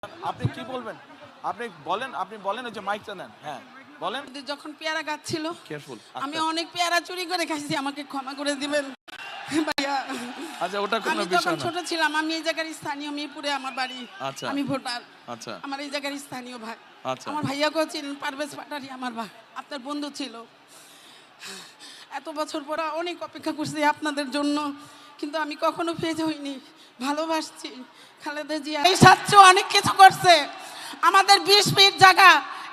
আপনি কি বলবেন? আপনি বলেন ওই যে মাইকটা নেন। হ্যাঁ, বলেন। যখন পেয়ারা গাছ ছিল কেয়ারফুল। আমি অনেক পেয়ারা চুরি করে খাইছি, আমাকে ক্ষমা করে দিবেন ভাইয়া। আচ্ছা, ওটা কোনো আমি বিষয় যখন না। ছোট ছিলাম, আমি এই জায়গার স্থানীয়, মিরপুরে আমার বাড়ি। আচ্ছা। আমি ভোটার। আচ্ছা। আমার এই জায়গার স্থানীয় ভাই। আচ্ছা। আমার ভাইয়াকেও চিনেন, পারভেজ পাটারি আমার ভাই, আপনার বন্ধু ছিল। এত বছর পর অনেক অপেক্ষা করছি আপনাদের জন্য, কিন্তু আমি কখনো ফেজ হইনি, ভালোবাসছি খালেদা জিয়া। এই ছাত্র অনেক কিছু করছে, আমাদের 20 ফিট জায়গা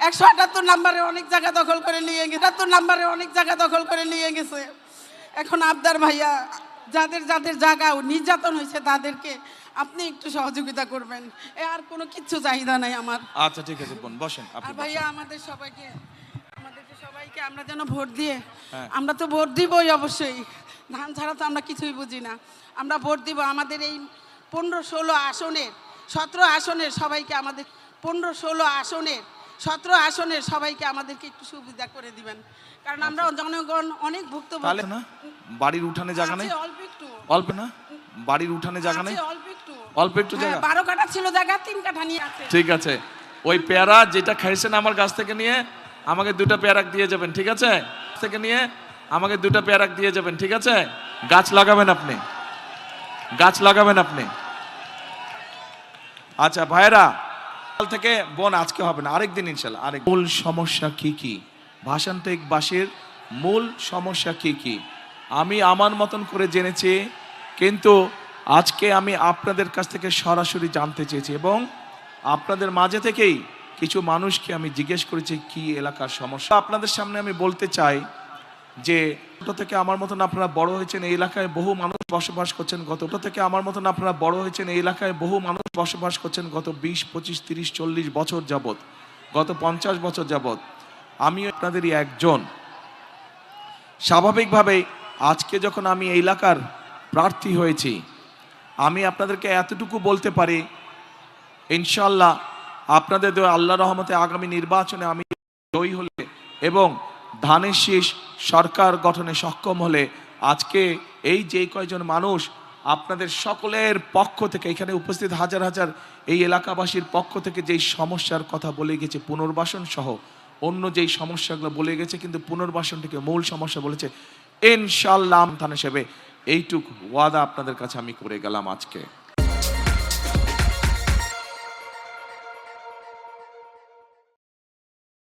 178 নম্বরে অনেক জায়গা দখল করে নিয়ে গেছে, 78 নম্বরে অনেক জায়গা দখল করে নিয়ে গেছে। এখন আবদার ভাইয়া, যাদের যাদের জায়গা নির্যাতন হয়েছে তাদেরকে আপনি একটু সহযোগিতা করবেন, এ আর কোনো কিচ্ছু চাহিদা নাই আমার। আচ্ছা, ঠিক আছে বোন, বসেন আর আপনি। ভাইয়া বসেন। আমাদেরকে আমরা যেন ভোট দিয়ে, হ্যাঁ। আমরা তো ভোট দিবই অবশ্যই, ধান ছাড়া তো আমরা কিছুই বুঝি না। আমরা ভোট দিব আমাদের এই 15-16 আসনের 17 আসনের সবাইকে, আমাদের 15-16 আসনের 17 আসনের সবাইকে আমাদেরকে একটু সুবিধা করে দিবেন, কারণ আমরা জনগণ অনেক ভুক্তভোগী। তাহলে না বাড়ির উঠানে জায়গা নেই? অল্প একটু। অল্প না? বাড়ির উঠানে জায়গা নেই? অল্প একটু। অল্প একটু জায়গা? 12 কাঠা ছিল জায়গা, 3 কাঠা নিয়ে আছে। ঠিক আছে, ওই পেয়ারা যেটা খাইছেন আমার গাছ থেকে নিয়ে আমাকে 2টা পেয়ারা দিয়ে যাবেন, ঠিক আছে? থেকে নিয়ে আমাকে 2টা পেয়ারা দিয়ে যাবেন, ঠিক আছে? গাছ লাগাবেন আপনি, গাছ লাগাবেন আপনি। আচ্ছা ভাইরা, কাল থেকে বোন আজকে হবে না, আরেকদিন ইনশাল্লাহ। আরেক মূল সমস্যা কি কি, ভাষান্তরিকবাসীর মূল সমস্যা কি কি আমি আমার মতন করে জেনেছি, কিন্তু আজকে আমি আপনাদের কাছ থেকে সরাসরি জানতে চেয়েছি এবং আপনাদের মাঝে থেকেই কিছু মানুষকে আমি জিজ্ঞেস করেছি কি এলাকার সমস্যা। আপনাদের সামনে আমি বলতে চাই যে ছোট থেকে আমার মতন আপনারা বড় হয়েছেন, এই এলাকায় বহু মানুষ বসবাস করছেন। ছোট থেকে আমার মতন আপনারা বড় হয়েছেন, এই এলাকায় বহু মানুষ বসবাস করছেন গত 20, 25, 30, 40 বছর যাবত, গত 50 বছর যাবত। আমিও আপনাদেরই একজন। স্বাভাবিকভাবেই আজকে যখন আমি এই এলাকার প্রার্থী হয়েছি, আমি আপনাদেরকে এতটুকু বলতে পারি, ইনশাল্লাহ আপনাদের আল্লাহর রহমতে আগামী নির্বাচনে আমি জয়ী হলে এবং ধানের শীষ সরকার গঠনে সক্ষম হলে, আজকে এই যে কয়জন মানুষ আপনাদের সকলের পক্ষ থেকে এখানে উপস্থিত হাজার হাজার এই এলাকাবাসীর পক্ষ থেকে যেই সমস্যার কথা বলে গেছে, পুনর্বাসন সহ অন্য যেই সমস্যাগুলো বলে গেছে, কিন্তু পুনর্বাসন থেকে মূল সমস্যা বলেছে, ইনশাআল্লাহ থানা হিসেবে এইটুক ওয়াদা আপনাদের কাছে আমি করে গেলাম আজকে।